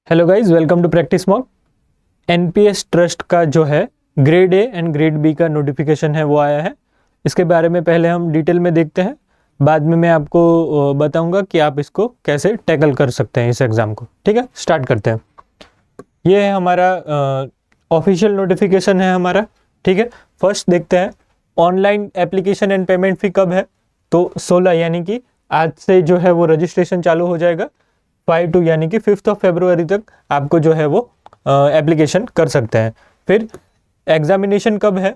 Hello guys, welcome to practice mock. NPS trust का जो है grade A and grade B का notification है वो आया है। इसके बारे में पहले हम डिटेल में देखते हैं, बाद में मैं आपको बताऊंगा कि आप इसको कैसे टैकल कर सकते हैं इस एग्ज़ाम को। ठीक है, स्टार्ट करते हैं। ये है हमारा ऑफिशियल नोटिफिकेशन है हमारा। ठीक है, फर्स्ट देखते हैं ऑनलाइन एप्लीकेशन एंड पेमेंट फ़ी कब है। तो 16 यानी कि आज से जो है वो रजिस्ट्रेशन चालू हो जाएगा। 5 यानी कि 5 फरवरी तक आपको जो है वो एप्लीकेशन कर सकते हैं। फिर एग्जामिनेशन कब है,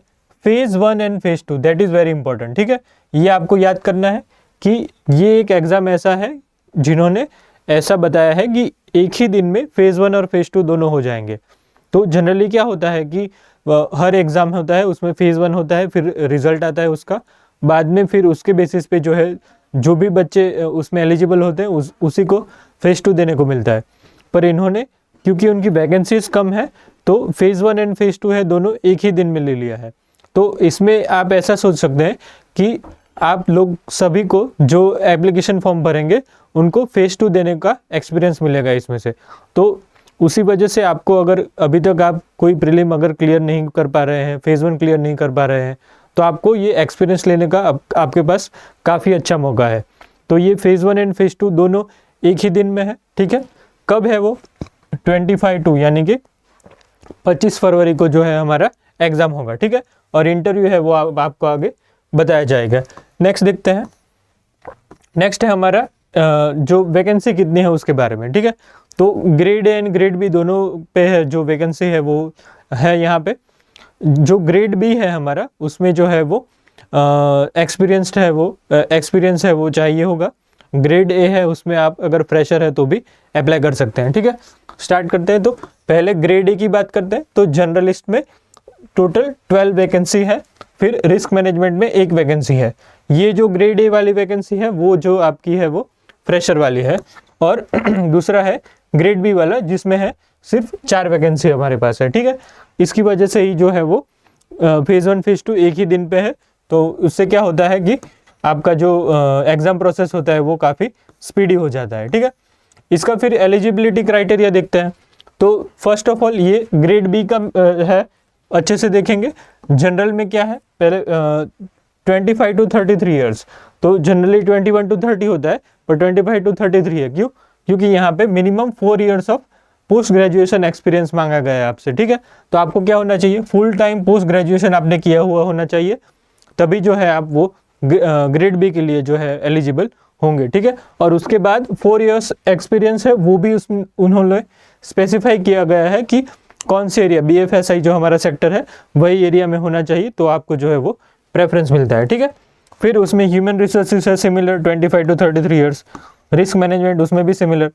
phase 1 and phase 2, that is very important. ठीक है, ये आपको याद करना है कि ये एक एग्ज़ाम ऐसा है जिन्होंने ऐसा बताया है कि एक ही दिन में फेज़ 1 और फेज़ 2 दोनों हो जाएंगे। तो जनरली क्या होता है कि हर एग्ज़ाम होता है उसमें फेज़ 1 होता है, फिर रिजल्ट आता है उसका, बाद में फिर उसके बेसिस पे जो है जो भी बच्चे उसमें एलिजिबल होते हैं उसी को फेज़ 2 देने को मिलता है। पर इन्होंने क्योंकि उनकी वैकेंसीज कम है तो फेज़ 1 एंड फेज़ 2 है दोनों एक ही दिन में ले लिया है। तो इसमें आप ऐसा सोच सकते हैं कि आप लोग सभी को जो एप्लीकेशन फॉर्म भरेंगे उनको फेज़ 2 देने का एक्सपीरियंस मिलेगा इसमें से। तो उसी वजह से आपको अगर अभी तक आप कोई प्रीलिम अगर क्लियर नहीं कर पा रहे हैं, फेज़ 1 क्लियर नहीं कर पा रहे हैं, तो आपको ये एक्सपीरियंस लेने का आपके पास काफ़ी अच्छा मौका है। तो ये फेज़ 1 एंड फेज़ 2 दोनों एक ही दिन में है। ठीक है, कब है वो 25 यानी कि 25 फरवरी को जो है हमारा एग्ज़ाम होगा। ठीक है, और इंटरव्यू है वो आपको आगे बताया जाएगा। नेक्स्ट देखते हैं। नेक्स्ट है हमारा जो वैकेंसी कितनी है उसके बारे में। ठीक है, तो grade A and grade B दोनों पे है जो वैकेंसी है वो है यहाँ पे। जो ग्रेड बी है हमारा उसमें जो है वो एक्सपीरियंस है वो चाहिए होगा। ग्रेड ए है उसमें आप अगर फ्रेशर है तो भी अप्लाई कर सकते हैं। ठीक है, स्टार्ट करते हैं। तो पहले ग्रेड ए की बात करते हैं। तो जर्नलिस्ट में टोटल 12 वैकेंसी है, फिर रिस्क मैनेजमेंट में 1 वैकेंसी है। ये जो ग्रेड ए वाली वैकेंसी है वो जो आपकी है वो फ्रेशर वाली है, और दूसरा है ग्रेड बी वाला जिसमें है सिर्फ 4 वैकेंसी हमारे पास है। ठीक है, इसकी वजह से ही जो है वो फेज़ 1 फेज़ 2 एक ही दिन पे है। तो उससे क्या होता है कि आपका जो एग्ज़ाम प्रोसेस होता है वो काफ़ी स्पीडी हो जाता है। ठीक है, इसका फिर एलिजिबिलिटी क्राइटेरिया देखते हैं। तो फर्स्ट ऑफ ऑल ये ग्रेड बी का है, अच्छे से देखेंगे। जनरल में क्या है, पहले 25 to 33 ईयर्स, तो जनरली 21 to 30 होता है, पर 25 to 33 है। क्यों? क्योंकि यहाँ पे minimum 4 years of post graduation experience मांगा गया है आपसे। ठीक है, तो आपको क्या होना चाहिए, फुल टाइम पोस्ट ग्रेजुएशन आपने किया हुआ होना चाहिए, तभी जो है आप वो ग्रेड बी के लिए जो है एलिजिबल होंगे। ठीक है, और उसके बाद 4 इयर्स एक्सपीरियंस है वो भी उसमें उन्होंने स्पेसिफाई किया गया है कि कौन से एरिया, बीएफएसआई जो हमारा सेक्टर है वही एरिया में होना चाहिए, तो आपको जो है वो प्रेफरेंस मिलता है। ठीक है, फिर उसमें ह्यूमन रिसोर्सेज है similar 25 to 33 years. Risk management उसमें भी सिमिलर।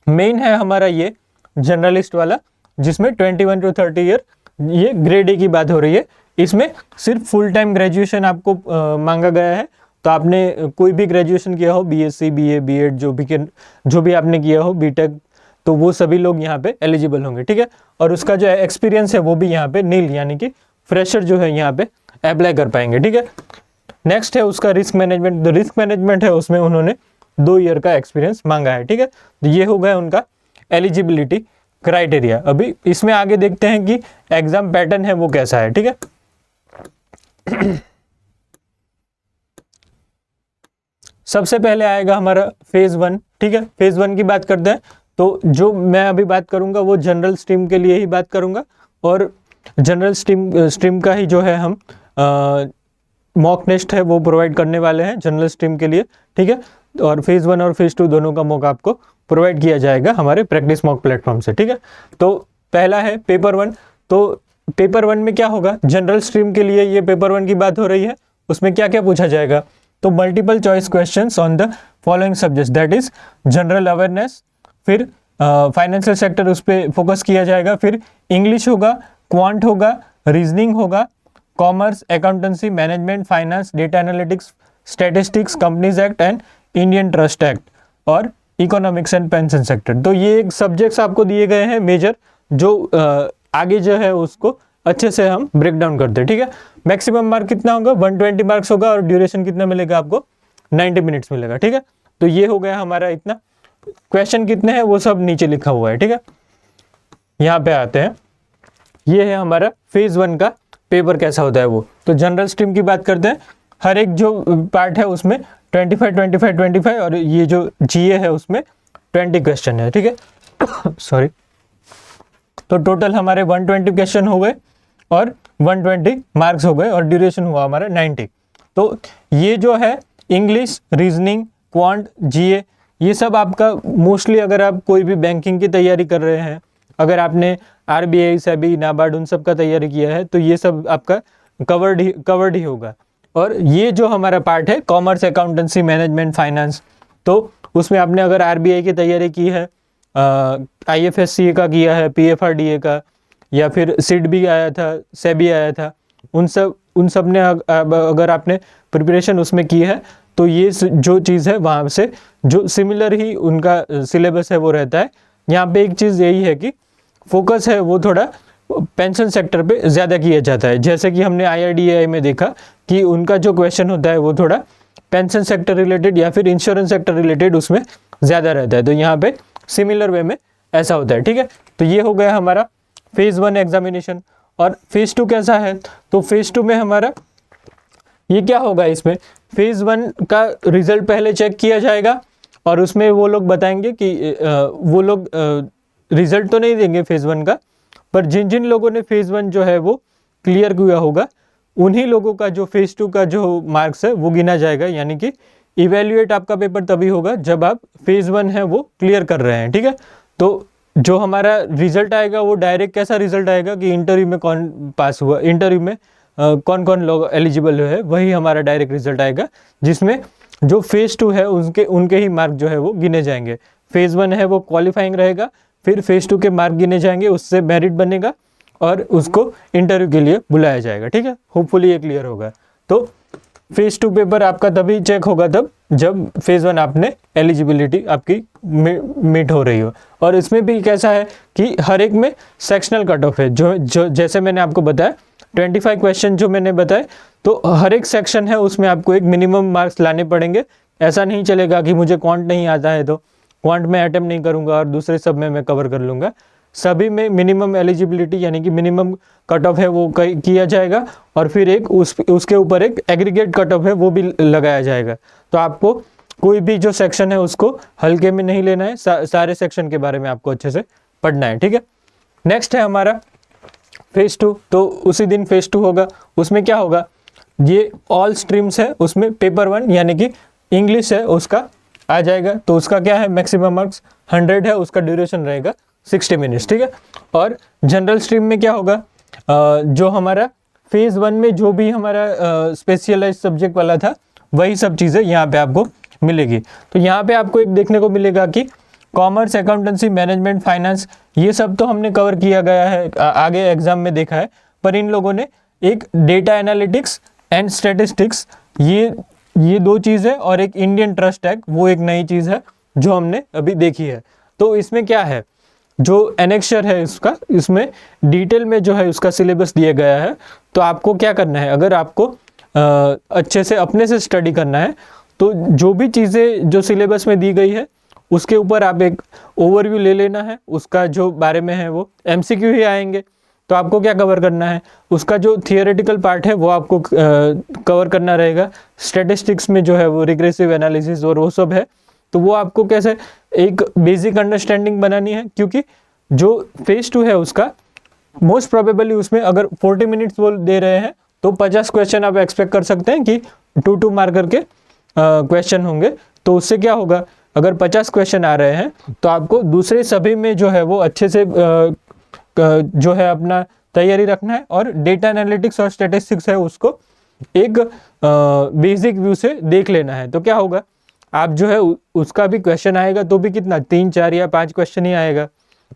मेन है हमारा ये जर्नलिस्ट वाला जिसमें 21 to 30 ईयर, ये ग्रेड ए की बात हो रही है। इसमें सिर्फ फुल टाइम ग्रेजुएशन आपको मांगा गया है। तो आपने कोई भी ग्रेजुएशन किया हो, बीएससी, बीए, बीएड, जो भी आपने किया हो, बीटेक, तो वो सभी लोग यहाँ पे एलिजिबल होंगे। ठीक है, और उसका जो एक्सपीरियंस है वो भी यहाँ पे नील यानी कि फ्रेशर जो है यहाँ पे अप्लाई कर पाएंगे। ठीक है, नेक्स्ट है उसका रिस्क मैनेजमेंट। तो रिस्क मैनेजमेंट है उसमें उन्होंने 2 ईयर का एक्सपीरियंस मांगा है। ठीक है, तो ये हो गया उनका एलिजिबिलिटी क्राइटेरिया। अभी इसमें आगे देखते हैं कि एग्जाम पैटर्न है वो कैसा है। ठीक है, सबसे पहले आएगा हमारा फेज़ 1। ठीक है, फेज़ 1 की बात करते हैं। तो जो मैं अभी बात करूंगा वो जनरल स्ट्रीम के लिए ही बात करूंगा, और जनरल स्ट्रीम का ही जो है हम मॉक टेस्ट है वो प्रोवाइड करने वाले हैं जनरल स्ट्रीम के लिए। ठीक है, और फेज़ 1 और फेज़ 2 दोनों का मौका आपको प्रोवाइड किया जाएगा हमारे प्रैक्टिस मॉक प्लेटफॉर्म से। ठीक है, तो पहला है पेपर 1। तो पेपर 1 में क्या होगा, जनरल स्ट्रीम के लिए ये पेपर 1 की बात हो रही है। उसमें क्या क्या पूछा जाएगा, तो multiple choice questions on the following subjects, that is general awareness, फिर फाइनेंशियल सेक्टर उस पर फोकस किया जाएगा, फिर इंग्लिश होगा, क्वांट होगा, रीजनिंग होगा, commerce, accountancy, management, finance, data analytics, statistics, companies act and Indian trust act, और इकोनॉमिक्स एंड पेंशन सेक्टर। तो ये एक सब्जेक्ट्स आपको दिए गए हैं मेजर, जो आगे जो है उसको अच्छे से हम ब्रेक डाउन करते हैं। ठीक है, मैक्सिमम मार्क कितना होगा, 120 मार्क्स होगा, और ड्यूरेशन कितना मिलेगा आपको, 90 मिनट्स मिलेगा। ठीक है, तो ये हो गया हमारा इतना। क्वेश्चन कितने हैं वो सब नीचे लिखा हुआ है, ठीक है। यहाँ पे आते हैं, ये है हमारा फेज 1 का पेपर कैसा होता है वो। तो जनरल स्ट्रीम की बात करते हैं, हर एक जो पार्ट है उसमें 25 25 25 और ये जो जीए है उसमें 20 क्वेश्चन है, ठीक है। सॉरी, तो टोटल हमारे 120 क्वेश्चन हो गए और 120 मार्क्स हो गए और ड्यूरेशन हुआ हमारा 90। तो ये जो है इंग्लिश, रीजनिंग, क्वांट, जीए, ये सब आपका मोस्टली अगर आप कोई भी बैंकिंग की तैयारी कर रहे हैं, अगर आपने आरबीआई, सेबी, नाबार्ड उन सब का तैयारी किया है, तो ये सब आपका कवर्ड ही होगा। और ये जो हमारा पार्ट है कॉमर्स, अकाउंटेंसी, मैनेजमेंट, फाइनेंस, तो उसमें आपने अगर आरबीआई की तैयारी की है, आईएफएससी का किया है, पीएफआरडीए का, या फिर सिड भी आया था, सेबी आया था, उन सब ने अगर आपने प्रिपरेशन उसमें की है, तो ये जो चीज़ है वहाँ से जो सिमिलर ही उनका सिलेबस है वो रहता है। यहाँ पे एक चीज़ यही है कि फोकस है वो थोड़ा पेंशन सेक्टर पे ज़्यादा किया जाता है। जैसे कि हमने IRDAI में देखा कि उनका जो क्वेश्चन होता है वो थोड़ा पेंशन सेक्टर रिलेटेड या फिर इंश्योरेंस सेक्टर रिलेटेड उसमें ज़्यादा रहता है। तो यहाँ पे सिमिलर वे में ऐसा होता है, ठीक है। तो ये हो गया हमारा फेज़ 1 एग्जामिनेशन। और फेज़ 2 कैसा है, तो फेज़ 2 में हमारा ये क्या होगा, इसमें फेज़ 1 का रिजल्ट पहले चेक किया जाएगा और उसमें वो लोग बताएंगे कि वो लोग रिजल्ट तो नहीं देंगे फेज़ 1 का, पर जिन जिन लोगों ने फेज़ 1 जो है वो क्लियर किया होगा उन्हीं लोगों का जो फेज़ 2 का जो मार्क्स है वो गिना जाएगा। यानी कि इवेल्युएट आपका पेपर तभी होगा जब आप फेज़ 1 है वो क्लियर कर रहे हैं, ठीक है। तो जो हमारा रिजल्ट आएगा वो डायरेक्ट कैसा रिजल्ट आएगा कि इंटरव्यू में कौन पास हुआ, इंटरव्यू में कौन कौन लोग एलिजिबल है, वही हमारा डायरेक्ट रिजल्ट आएगा, जिसमें जो फेज़ 2 है उनके ही मार्क जो है वो गिने जाएंगे। फेज़ 1 है वो क्वालिफाइंग रहेगा, फिर फेज़ 2 के मार्क गिने जाएंगे, उससे मेरिट बनेगा और उसको इंटरव्यू के लिए बुलाया जाएगा, ठीक है। होपफुली ये क्लियर होगा। तो फेज़ 2 पेपर आपका तभी चेक होगा तब जब फेज़ 1 आपने एलिजिबिलिटी आपकी मीट हो रही हो। और इसमें भी कैसा है कि हर एक में सेक्शनल कट ऑफ है, जो जैसे मैंने आपको बताया 25 क्वेश्चन जो मैंने बताए, तो हर एक सेक्शन है उसमें आपको एक मिनिमम मार्क्स लाने पड़ेंगे। ऐसा नहीं चलेगा कि मुझे क्वांट नहीं आता है तो क्वांट में अटेम्प्ट नहीं करूंगा और दूसरे सब में मैं कवर कर लूँगा। सभी में मिनिमम एलिजिबिलिटी यानी कि मिनिमम कट ऑफ है वो किया जाएगा और फिर एक उसके ऊपर एक एग्रीगेट कट ऑफ है वो भी लगाया जाएगा। तो आपको कोई भी जो सेक्शन है उसको हल्के में नहीं लेना है, सारे सेक्शन के बारे में आपको अच्छे से पढ़ना है, ठीक है। नेक्स्ट है हमारा फेज़ 2। तो उसी दिन फेज़ 2 होगा, उसमें क्या होगा, ये ऑल स्ट्रीम्स है, उसमें पेपर 1 यानी कि इंग्लिश है उसका आ जाएगा। तो उसका क्या है, मैक्सिमम मार्क्स 100 है, उसका ड्यूरेशन रहेगा 60 मिनट्स, ठीक है। और जनरल स्ट्रीम में क्या होगा, जो हमारा फेज़ 1 में जो भी हमारा स्पेशलाइज सब्जेक्ट वाला था वही सब चीज़ें यहाँ पे आपको मिलेगी। तो यहाँ पे आपको एक देखने को मिलेगा कि कॉमर्स, अकाउंटेंसी, मैनेजमेंट, फाइनेंस, ये सब तो हमने कवर किया गया है, आगे एग्जाम में देखा है, पर इन लोगों ने एक डेटा एनालिटिक्स एंड स्टैटिस्टिक्स, ये दो चीज़ें और एक इंडियन ट्रस्ट एक्ट, वो एक नई चीज़ है जो हमने अभी देखी है। तो इसमें क्या है, जो एनेक्चर है इसका, इसमें डिटेल में जो है उसका सिलेबस दिया गया है। तो आपको क्या करना है, अगर आपको अच्छे से अपने से स्टडी करना है तो जो भी चीज़ें जो सिलेबस में दी गई है उसके ऊपर आप एक ओवरव्यू ले लेना है, उसका जो बारे में है वो MCQ ही आएंगे। तो आपको क्या कवर करना है, उसका जो थियोरेटिकल पार्ट है वो आपको कवर करना रहेगा। स्टैटिस्टिक्स में जो है वो रिग्रेसिव एनालिसिस और वो सब है, तो वो आपको कैसे एक बेसिक अंडरस्टैंडिंग बनानी है, क्योंकि जो फेज़ 2 है उसका मोस्ट प्रोबेबली उसमें अगर 40 मिनट्स वो दे रहे हैं तो 50 क्वेश्चन आप एक्सपेक्ट कर सकते हैं कि 2-2 मार्कर के क्वेश्चन होंगे। तो उससे क्या होगा, अगर 50 क्वेश्चन आ रहे हैं तो आपको दूसरे सभी में जो है वो अच्छे से जो है अपना तैयारी रखना है और डेटा एनालिटिक्स और स्टैटिस्टिक्स है उसको एक बेसिक व्यू से देख लेना है। तो क्या होगा, आप जो है उसका भी क्वेश्चन आएगा तो भी कितना 3, 4 या 5 क्वेश्चन ही आएगा,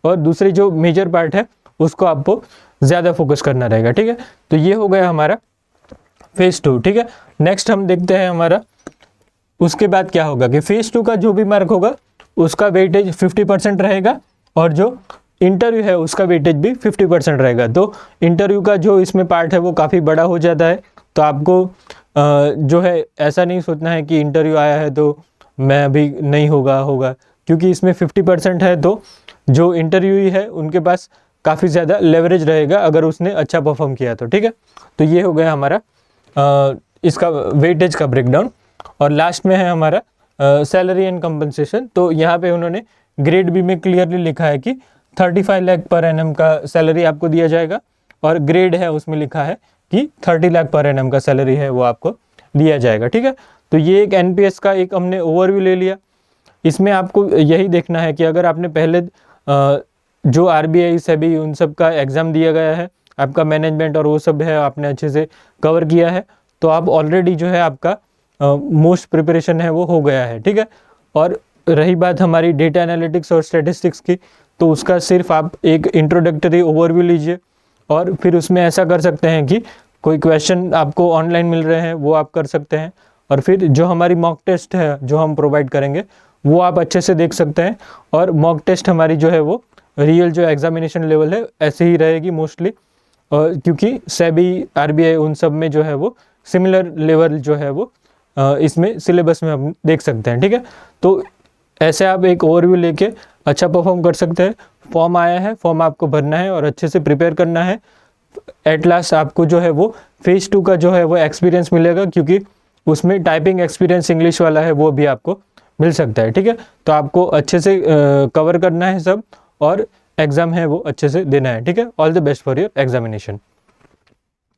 और दूसरी जो मेजर पार्ट है उसको आपको ज़्यादा फोकस करना रहेगा, ठीक है। तो ये हो गया हमारा फेज़ 2, ठीक है। नेक्स्ट हम देखते हैं हमारा उसके बाद क्या होगा कि फेज़ 2 का जो भी मार्क होगा उसका वेटेज 50% रहेगा और जो इंटरव्यू है उसका वेटेज भी 50% रहेगा। तो इंटरव्यू का जो इसमें पार्ट है वो काफ़ी बड़ा हो जाता है। तो आपको जो है ऐसा नहीं सोचना है कि इंटरव्यू आया है तो मैं अभी नहीं होगा। क्योंकि इसमें 50% है, तो जो इंटरव्यू है उनके पास काफ़ी ज़्यादा लेवरेज रहेगा अगर उसने अच्छा परफॉर्म किया तो। ठीक है, तो ये हो गया हमारा इसका वेटेज का ब्रेकडाउन। और लास्ट में है हमारा सैलरी एंड कंपनसेशन। तो यहाँ पे उन्होंने ग्रेड बी में क्लियरली लिखा है कि 35 लाख पर एनम का सैलरी आपको दिया जाएगा, और ग्रेड है उसमें लिखा है कि 30 लाख पर एनम का सैलरी है वो आपको दिया जाएगा। ठीक है, तो ये एक एनपीएस का एक हमने ओवरव्यू ले लिया। इसमें आपको यही देखना है कि अगर आपने पहले जो आरबीआई सेबी उन सब का एग्ज़ाम दिया गया है, आपका मैनेजमेंट और वो सब है आपने अच्छे से कवर किया है, तो आप ऑलरेडी जो है आपका मोस्ट प्रिपरेशन है वो हो गया है। ठीक है, और रही बात हमारी डेटा एनालिटिक्स और स्टैटिस्टिक्स की, तो उसका सिर्फ आप एक इंट्रोडक्टरी ओवरव्यू लीजिए, और फिर उसमें ऐसा कर सकते हैं कि कोई क्वेश्चन आपको ऑनलाइन मिल रहे हैं वो आप कर सकते हैं, और फिर जो हमारी मॉक टेस्ट है जो हम प्रोवाइड करेंगे वो आप अच्छे से देख सकते हैं। और मॉक टेस्ट हमारी जो है वो रियल जो एग्जामिनेशन लेवल है ऐसे ही रहेगी मोस्टली, क्योंकि सेबी आरबीआई उन सब में जो है वो सिमिलर लेवल जो है वो इसमें सिलेबस में हम देख सकते हैं। ठीक है, तो ऐसे आप एक ओवरव्यू लेके अच्छा परफॉर्म कर सकते हैं। फॉर्म आया है, फॉर्म आपको भरना है और अच्छे से प्रिपेयर करना है। एट लास्ट आपको जो है वो फेज़ 2 का जो है वो एक्सपीरियंस मिलेगा, क्योंकि उसमें टाइपिंग एक्सपीरियंस इंग्लिश वाला है वो भी आपको मिल सकता है। ठीक है, तो आपको अच्छे से कवर करना है सब, और एग्ज़ाम है वो अच्छे से देना है। ठीक है, all the best for your examination.